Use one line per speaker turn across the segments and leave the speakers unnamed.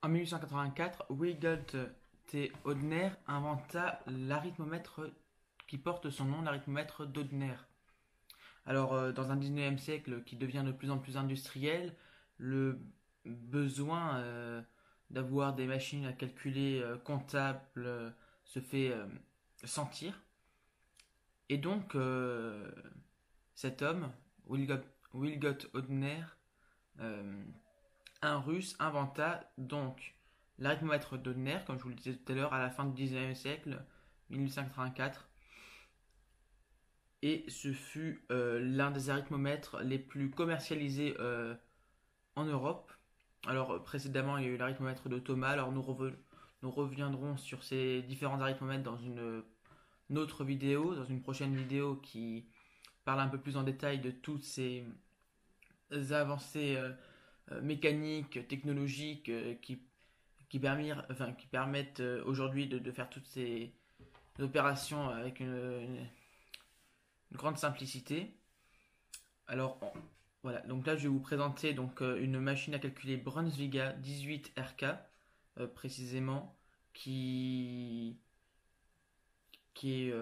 En 1884, Wigelt T. Hodner inventa l'arithmomètre qui porte son nom, l'arithmomètre d'Hodner. Alors, dans un 19e siècle qui devient de plus en plus industriel, le besoin d'avoir des machines à calculer comptables se fait sentir. Et donc, cet homme, Wilgot Hodner, un russe, inventa donc l'arithmomètre d'Hodner, comme je vous le disais tout à l'heure, à la fin du 19e siècle, 1884. Et ce fut l'un des arithmomètres les plus commercialisés en Europe. Alors précédemment, il y a eu l'arithmomètre de Thomas. Alors nous reviendrons sur ces différents arithmomètres dans une autre vidéo, dans une prochaine vidéo qui parle un peu plus en détail de toutes ces avancées mécaniques, technologiques qui permettent aujourd'hui de faire toutes ces opérations avec une grande simplicité. Alors voilà, donc là je vais vous présenter donc une machine à calculer Brunsviga 18RK précisément qui est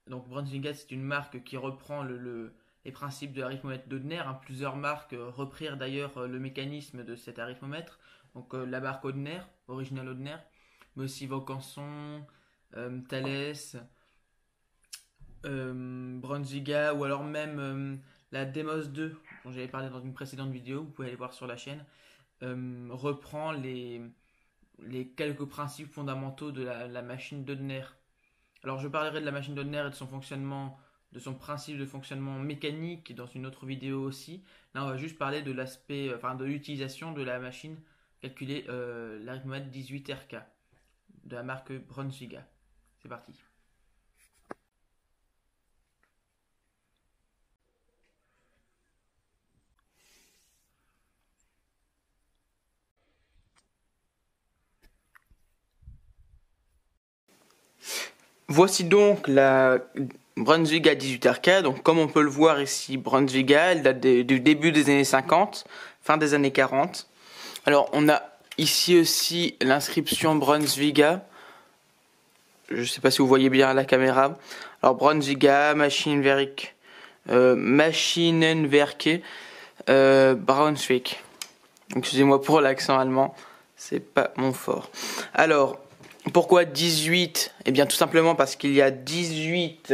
donc Brunsviga, c'est une marque qui reprend les principes de l'arithmomètre d'Hodner. Plusieurs marques reprirent d'ailleurs le mécanisme de cet arithmomètre. Donc la marque Hodner, original Hodner, mais aussi Vaucanson, Thales, Brunsviga, ou alors même la Demos 2 dont j'avais parlé dans une précédente vidéo, vous pouvez aller voir sur la chaîne, reprend les quelques principes fondamentaux de la machine d'Hodner. Alors je parlerai de la machine d'Hodner et de son fonctionnement, de son principe de fonctionnement mécanique dans une autre vidéo aussi. Là on va juste parler de l'aspect, de l'utilisation de la machine calculée, l'arithmomètre 18RK de la marque Brunsviga. C'est parti. Voici donc la Brunsviga 18RK. Donc comme on peut le voir ici, Brunsviga, elle date du début des années 50, fin des années 40. Alors on a ici aussi l'inscription Brunsviga. Je ne sais pas si vous voyez bien à la caméra. Alors Brunsviga, Maschinenwerk Braunschweig. Excusez-moi pour l'accent allemand, c'est pas mon fort. Alors, pourquoi 18? Eh bien tout simplement parce qu'il y a 18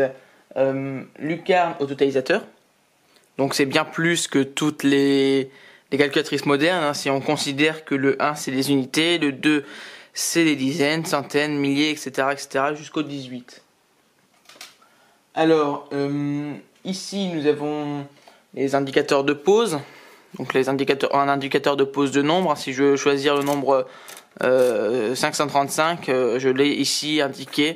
lucarnes au totalisateur. Donc c'est bien plus que toutes les calculatrices modernes, hein, si on considère que le 1 c'est les unités, le 2 c'est les dizaines, centaines, milliers, etc. jusqu'au 18. Alors, ici nous avons les indicateurs de pause. Donc un indicateur de pause de nombre. Si je veux choisir le nombre 535, je l'ai ici indiqué.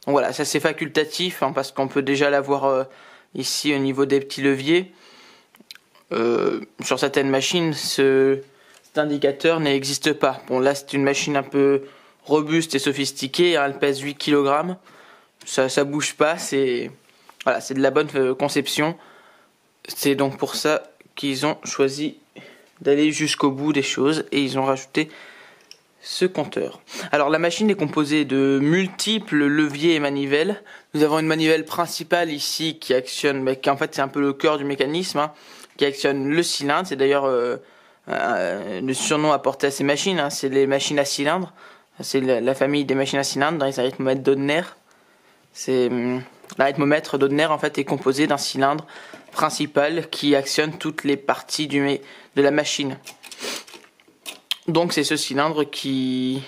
Donc voilà, ça c'est facultatif, hein, parce qu'on peut déjà l'avoir ici au niveau des petits leviers. Sur certaines machines, cet indicateur n'existe pas. Bon, là c'est une machine un peu robuste et sophistiquée, hein, elle pèse 8 kg. Ça bouge pas, c'est de la bonne conception. C'est donc pour ça qu'ils ont choisi d'aller jusqu'au bout des choses et ils ont rajouté ce compteur. Alors la machine est composée de multiples leviers et manivelles. Nous avons une manivelle principale ici qui actionne, mais qui en fait c'est un peu le cœur du mécanisme, hein, qui actionne le cylindre. C'est d'ailleurs le surnom apporté à ces machines, hein, c'est les machines à cylindre. C'est la famille des machines à cylindre dans les arithmomètres d'Hodner. L'arithmomètre d'Hodner en fait est composé d'un cylindre principal qui actionne toutes les parties de la machine. Donc c'est ce cylindre qui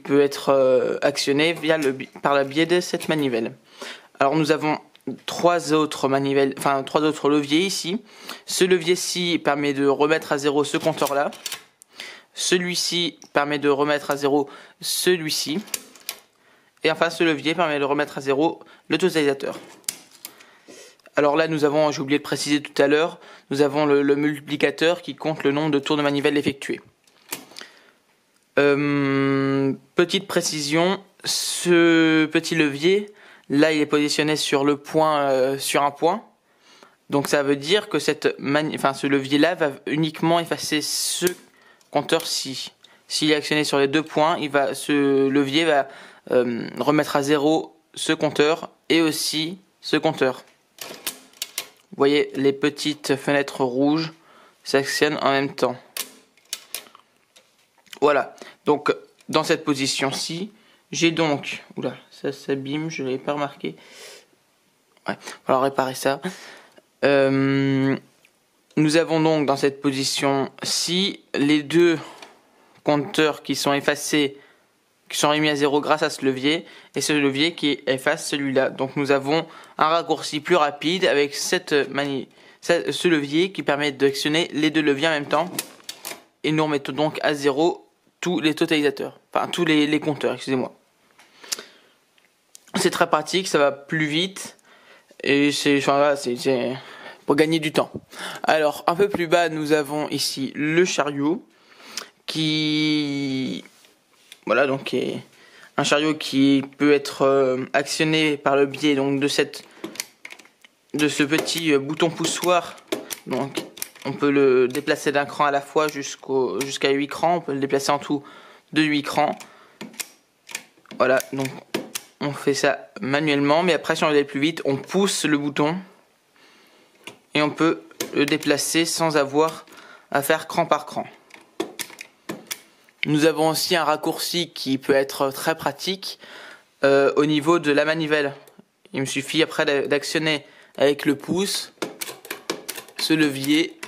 peut être actionné par le biais de cette manivelle. Alors nous avons trois autres leviers ici. Ce levier-ci permet de remettre à zéro ce compteur-là. Celui-ci permet de remettre à zéro celui-ci. Et enfin ce levier permet de remettre à zéro le totalisateur. Alors là nous avons, j'ai oublié de préciser tout à l'heure, nous avons le multiplicateur qui compte le nombre de tours de manivelle effectués. Petite précision, ce petit levier, là il est positionné sur le point, sur un point. Donc ça veut dire que ce levier-là va uniquement effacer ce compteur-ci. s'il est actionné sur les 2 points, ce levier va remettre à 0 ce compteur et aussi ce compteur. Vous voyez, les petites fenêtres rouges s'actionnent en même temps. Voilà, donc dans cette position-ci, j'ai donc... Oula, ça s'abîme, je ne l'avais pas remarqué. Ouais, il va falloir réparer ça. Nous avons donc dans cette position-ci les 2 compteurs qui sont effacés, qui sont remis à 0 grâce à ce levier, et ce levier qui efface celui-là. Donc nous avons un raccourci plus rapide avec ce levier qui permet d'actionner les 2 leviers en même temps. Et nous remettons donc à 0 tous les totalisateurs, enfin tous les compteurs, excusez-moi. C'est très pratique, ça va plus vite, et c'est pour gagner du temps. Alors un peu plus bas, nous avons ici le chariot qui... Voilà, donc un chariot qui peut être actionné par le biais donc de ce petit bouton poussoir. Donc on peut le déplacer d'un cran à la fois jusqu'à 8 crans. On peut le déplacer en tout de 8 crans. Voilà, donc on fait ça manuellement, mais après si on veut aller plus vite, on pousse le bouton et on peut le déplacer sans avoir à faire cran par cran. Nous avons aussi un raccourci qui peut être très pratique au niveau de la manivelle. Il me suffit après d'actionner avec le pouce ce levier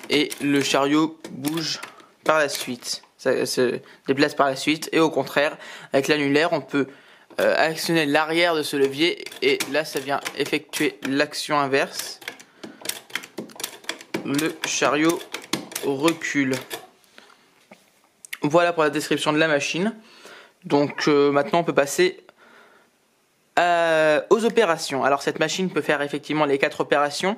et le chariot bouge par la suite. Ça se déplace par la suite, et au contraire, avec l'annulaire, on peut actionner l'arrière de ce levier et là ça vient effectuer l'action inverse. Le chariot recule. Voilà pour la description de la machine. Donc maintenant on peut passer aux opérations. Alors cette machine peut faire effectivement les 4 opérations.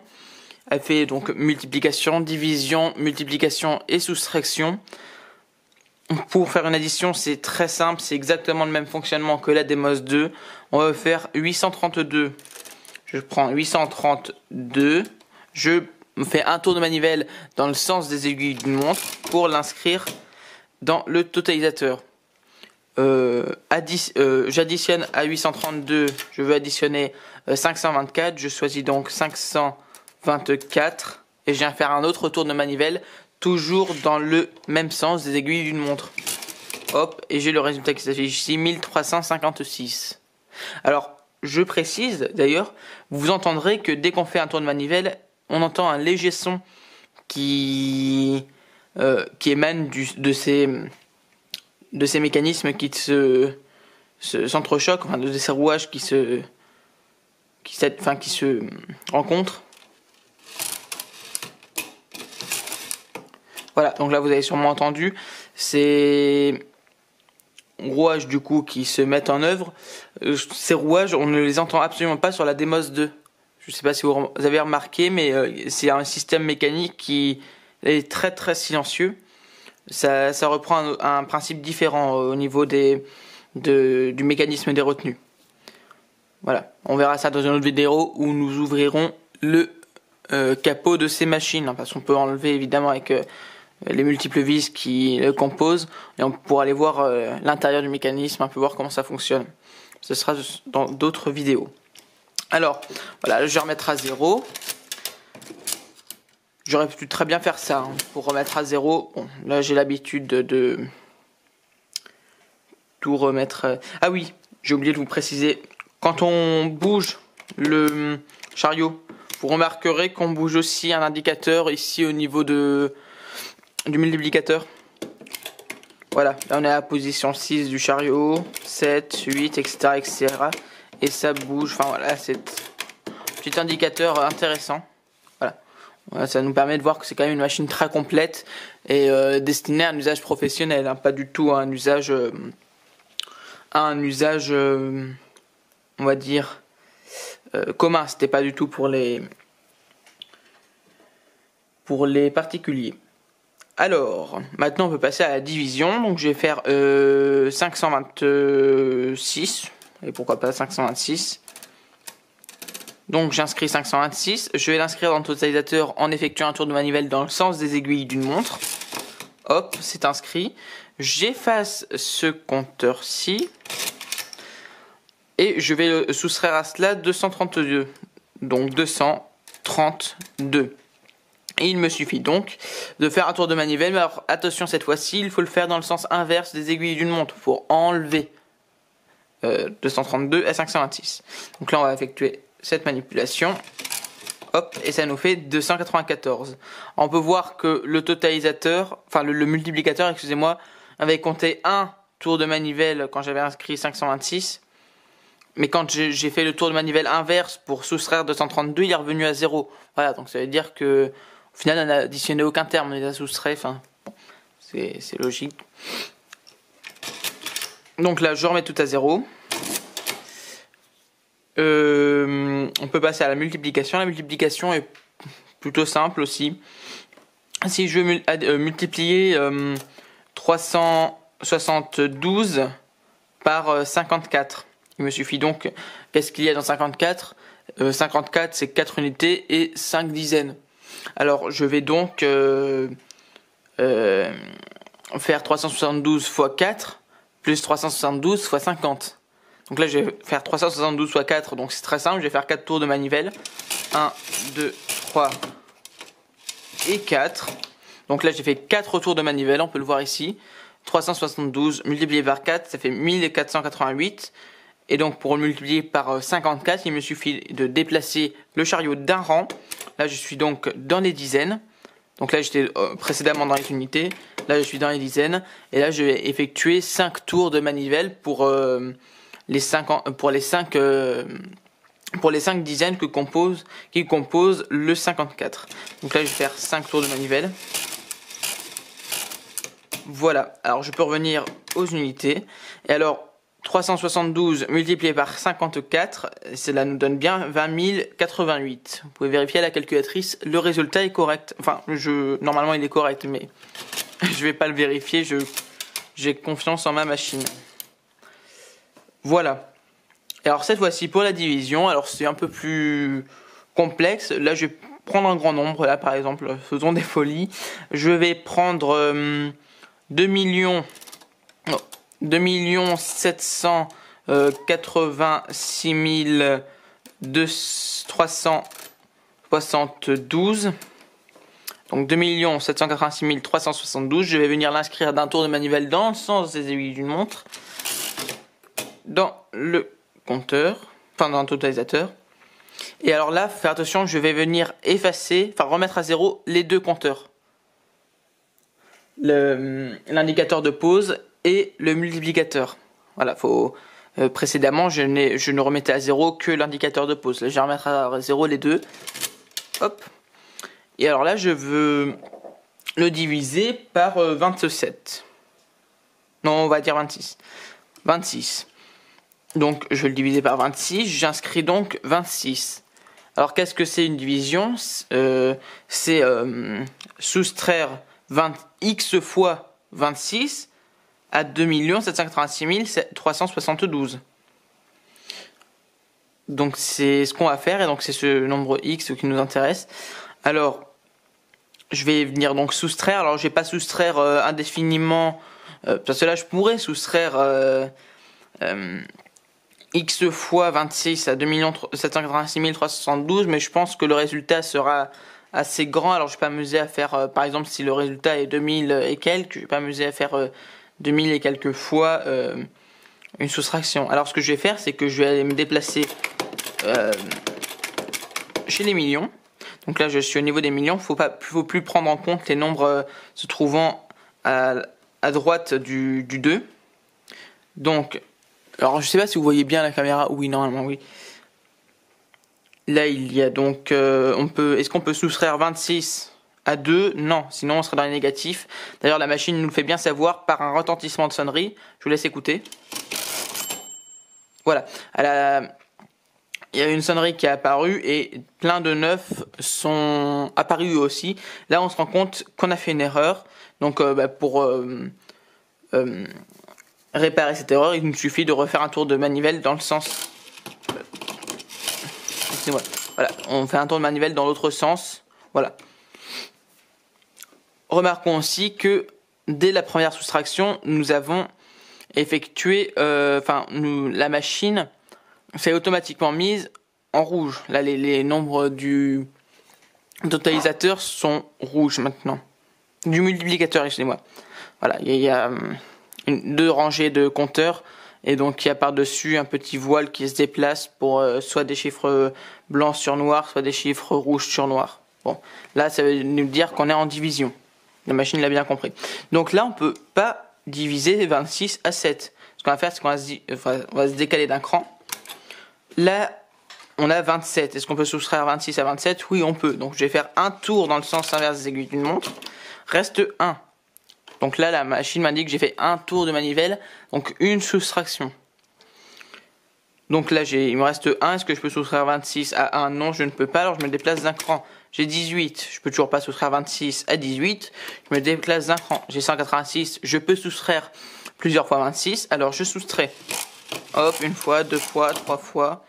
Elle fait donc multiplication, division, multiplication et soustraction. Pour faire une addition, c'est très simple, c'est exactement le même fonctionnement que la Demos 2. On va faire 832. Je prends 832, je fais un tour de manivelle dans le sens des aiguilles d'une montre pour l'inscrire dans le totalisateur. J'additionne à 832, je veux additionner 524, je choisis donc 524 et je viens faire un autre tour de manivelle, toujours dans le même sens des aiguilles d'une montre. Hop, et j'ai le résultat qui s'affiche ici, 1356. Alors, je précise d'ailleurs, vous entendrez que dès qu'on fait un tour de manivelle, on entend un léger son qui émane de ces mécanismes qui s'entrechoquent, enfin, de ces rouages qui se rencontrent. Voilà, donc là vous avez sûrement entendu ces rouages du coup qui se mettent en œuvre. Ces rouages, on ne les entend absolument pas sur la Demos 2. Je ne sais pas si vous avez remarqué, mais c'est un système mécanique qui est très très silencieux. Ça reprend un principe différent au niveau du mécanisme des retenues. Voilà, on verra ça dans une autre vidéo où nous ouvrirons le capot de ces machines. Parce qu'on peut enlever évidemment avec les multiples vis qui le composent, et on pourra aller voir l'intérieur du mécanisme, un peu voir comment ça fonctionne. Ce sera dans d'autres vidéos. Alors, voilà, je vais remettre à 0. J'aurais pu très bien faire ça, pour remettre à 0. Bon, là j'ai l'habitude de tout remettre. Ah oui, j'ai oublié de vous préciser, quand on bouge le chariot, vous remarquerez qu'on bouge aussi un indicateur ici au niveau du multiplicateur. Voilà, là on est à la position 6 du chariot, 7, 8, etc. etc. Et ça bouge, enfin voilà, c'est un petit indicateur intéressant. Voilà, ça nous permet de voir que c'est quand même une machine très complète et destinée à un usage professionnel, hein, pas du tout à un usage, on va dire, commun. C'était pas du tout pour les particuliers. Alors, maintenant on peut passer à la division. Donc je vais faire 526, et pourquoi pas 526. Donc j'inscris 526, je vais l'inscrire dans le totalisateur en effectuant un tour de manivelle dans le sens des aiguilles d'une montre.
Hop, c'est inscrit. J'efface ce compteur-ci. Et je vais soustraire à cela 232. Donc 232. Et il me suffit donc de faire un tour de manivelle. Mais alors attention, cette fois-ci, il faut le faire dans le sens inverse des aiguilles d'une montre pour enlever 232 à 526. Donc là, on va effectuer cette manipulation. Hop, et ça nous fait 294. On peut voir que le totalisateur, enfin le multiplicateur, excusez-moi, avait compté un tour de manivelle quand j'avais inscrit 526. Mais quand j'ai fait le tour de manivelle inverse pour soustraire 232, il est revenu à 0. Voilà, donc ça veut dire que au final, on n'a additionné aucun terme, on les a soustraits. Enfin, bon, c'est logique. Donc là, je remets tout à 0. On peut passer à la multiplication. La multiplication est plutôt simple aussi. Si je veux multiplier 372 par 54, il me suffit donc, qu'est-ce qu'il y a dans 54 ? 54 c'est 4 unités et 5 dizaines. Alors je vais donc faire 372 fois 4 plus 372 fois 50. Donc là je vais faire 372 fois 4, donc c'est très simple, je vais faire 4 tours de manivelle. 1, 2, 3 et 4. Donc là j'ai fait 4 tours de manivelle, on peut le voir ici. 372 multiplié par 4, ça fait 1488. Et donc pour le multiplier par 54, il me suffit de déplacer le chariot d'un rang. Là je suis donc dans les dizaines. Donc là j'étais précédemment dans les unités. Là je suis dans les dizaines. Et là je vais effectuer 5 tours de manivelle pour les 5 dizaines qui composent le 54. Donc là je vais faire 5 tours de manivelle. Voilà, alors je peux revenir aux unités. Et alors 372 multiplié par 54, cela nous donne bien 20 088. Vous pouvez vérifier à la calculatrice, le résultat est correct. Enfin, normalement il est correct, mais je vais pas le vérifier, j'ai confiance en ma machine. Voilà. Et alors cette fois-ci pour la division, alors c'est un peu plus complexe. Là je vais prendre un grand nombre, là par exemple, faisons des folies. Je vais prendre 2 786 372. Donc 2 786 372. Je vais venir l'inscrire d'un tour de manivelle dans le sens des aiguilles d'une montre. Dans le compteur, enfin dans le totalisateur. Et alors là, faites attention, je vais venir remettre à 0 les deux compteurs. L'indicateur de pause et le multiplicateur. Voilà, précédemment, je ne remettais à 0 que l'indicateur de pause. Là, je vais remettre à 0 les deux. Hop. Et alors là, je veux le diviser par 27. Non, on va dire 26. 26. Donc, je vais le diviser par 26. J'inscris donc 26. Alors, qu'est-ce que c'est une division ? C'est soustraire x fois 26 à 2 786 372. Donc c'est ce qu'on va faire et donc c'est ce nombre x qui nous intéresse. Alors je vais venir donc soustraire. Alors je vais pas soustraire indéfiniment parce que là je pourrais soustraire x fois 26 à 2 786 372, mais je pense que le résultat sera assez grand. Alors je vais pas m'amuser à faire par exemple si le résultat est 2000 et quelques, je vais pas m'amuser à faire 2000 et quelques fois une soustraction. Alors ce que je vais faire, c'est que je vais aller me déplacer chez les millions. Donc là je suis au niveau des millions, faut plus prendre en compte les nombres se trouvant à droite du 2. Donc alors je sais pas si vous voyez bien la caméra, oui normalement oui. Là il y a donc est-ce qu'on peut soustraire 26 à 2? Non, sinon on serait dans les négatifs. D'ailleurs la machine nous le fait bien savoir par un retentissement de sonnerie. Je vous laisse écouter. Voilà, il y a une sonnerie qui est apparue et plein de 9 sont apparus aussi. Là on se rend compte qu'on a fait une erreur. Donc pour réparer cette erreur, il nous suffit de refaire un tour de manivelle dans le sens... Voilà, on fait un tour de manivelle dans l'autre sens. Voilà. Remarquons aussi que dès la première soustraction, nous avons effectué, la machine s'est automatiquement mise en rouge. Là, les nombres du totalisateur sont rouges maintenant. Du multiplicateur, excusez-moi. Voilà, il y a deux rangées de compteurs. Et donc il y a par-dessus un petit voile qui se déplace pour soit des chiffres blancs sur noir, soit des chiffres rouges sur noir. Bon, là ça veut nous dire qu'on est en division. La machine l'a bien compris. Donc là on peut pas diviser 26 à 7. Ce qu'on va faire c'est qu'on va se décaler d'un cran. Là on a 27. Est-ce qu'on peut soustraire 26 à 27? Oui on peut. Donc je vais faire un tour dans le sens inverse des aiguilles d'une montre. Reste 1. Donc là, la machine m'indique que j'ai fait un tour de manivelle, donc une soustraction. Donc là, il me reste 1. Est-ce que je peux soustraire 26 à 1? Non, je ne peux pas, alors je me déplace d'un cran. J'ai 18, je peux toujours pas soustraire 26 à 18. Je me déplace d'un cran. J'ai 186, je peux soustraire plusieurs fois 26, alors je soustrais. Hop, une fois, deux fois, trois fois.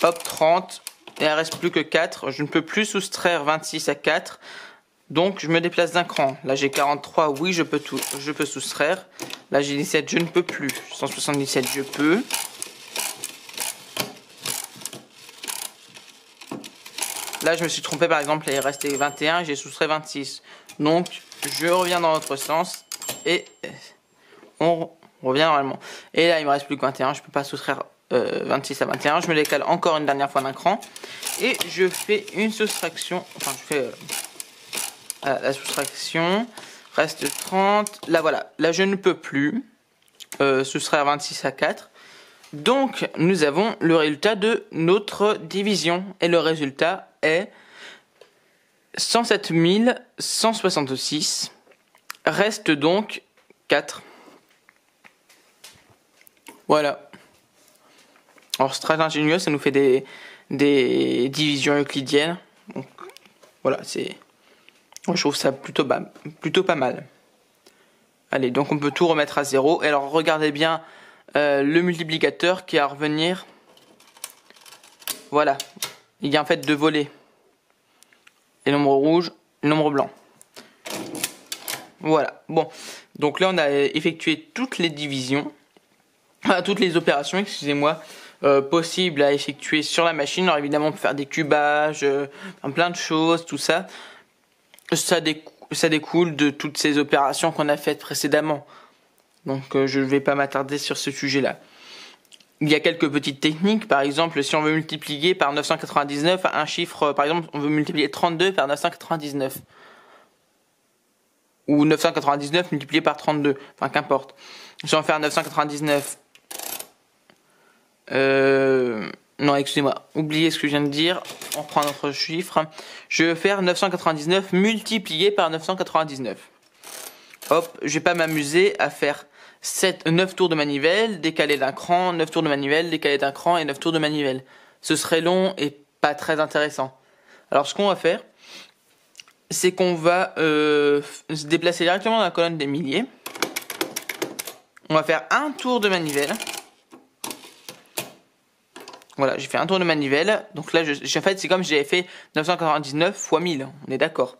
Hop, 30. Et il ne reste plus que 4. Je ne peux plus soustraire 26 à 4. Donc je me déplace d'un cran. Là j'ai 43, oui je peux soustraire. Là j'ai 17, je ne peux plus. 177, je peux. Là je me suis trompé par exemple, il restait 21, j'ai soustrait 26. Donc je reviens dans l'autre sens et on revient normalement. Et là il me reste plus que 21, je ne peux pas soustraire 26 à 21. Je me décale encore une dernière fois d'un cran. Et je fais une soustraction, enfin je fais... la soustraction, reste 30, là voilà, là je ne peux plus soustraire 26 à 4, donc nous avons le résultat de notre division, et le résultat est 107 166, reste donc 4. Voilà. Alors c'est très ingénieux, ça nous fait des divisions euclidiennes, donc voilà, je trouve ça plutôt pas mal. Allez, donc on peut tout remettre à 0. Et alors regardez bien le multiplicateur qui va revenir. Voilà. Il y a en fait deux volets. Les nombres rouges, les nombres blancs. Voilà. Bon. Donc là on a effectué toutes les divisions. Toutes les opérations, excusez-moi, possibles à effectuer sur la machine. Alors évidemment on peut faire des cubages, plein de choses, tout ça. Ça découle de toutes ces opérations qu'on a faites précédemment. Donc je ne vais pas m'attarder sur ce sujet-là. Il y a quelques petites techniques. Par exemple, si on veut multiplier par 999 un chiffre, par exemple, on veut multiplier 32 par 999. Ou 999 multiplié par 32. Enfin, qu'importe. Si on veut faire 999... Non, excusez-moi, oubliez ce que je viens de dire, on reprend notre chiffre. Je vais faire 999 multiplié par 999. Hop, je vais pas m'amuser à faire 9 tours de manivelle, décaler d'un cran, 9 tours de manivelle, décaler d'un cran et 9 tours de manivelle. Ce serait long et pas très intéressant. Alors ce qu'on va faire, c'est qu'on va se déplacer directement dans la colonne des milliers. On va faire un tour de manivelle. Voilà, j'ai fait un tour de manivelle. Donc là, en fait, c'est comme si j'avais fait 999 fois 1000. On est d'accord.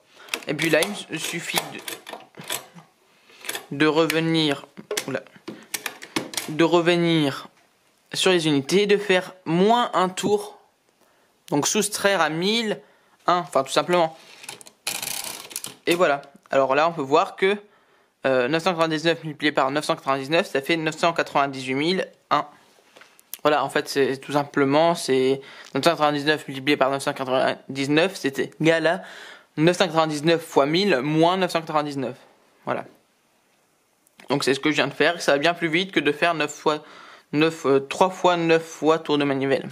Et puis là, il me suffit de revenir sur les unités et de faire moins un tour. Donc soustraire à 1000, 1. Enfin, tout simplement. Et voilà. Alors là, on peut voir que 999 multiplié par 999, ça fait 998 001. Voilà, en fait, c'est tout simplement, c'est 999 multiplié par 999, c'était égal à 999 fois 1000 moins 999. Voilà. Donc c'est ce que je viens de faire. Ça va bien plus vite que de faire 3 fois 9 fois tour de manivelle.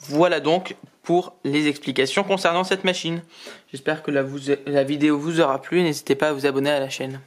Voilà donc pour les explications concernant cette machine. J'espère que la vidéo vous aura plu. N'hésitez pas à vous abonner à la chaîne.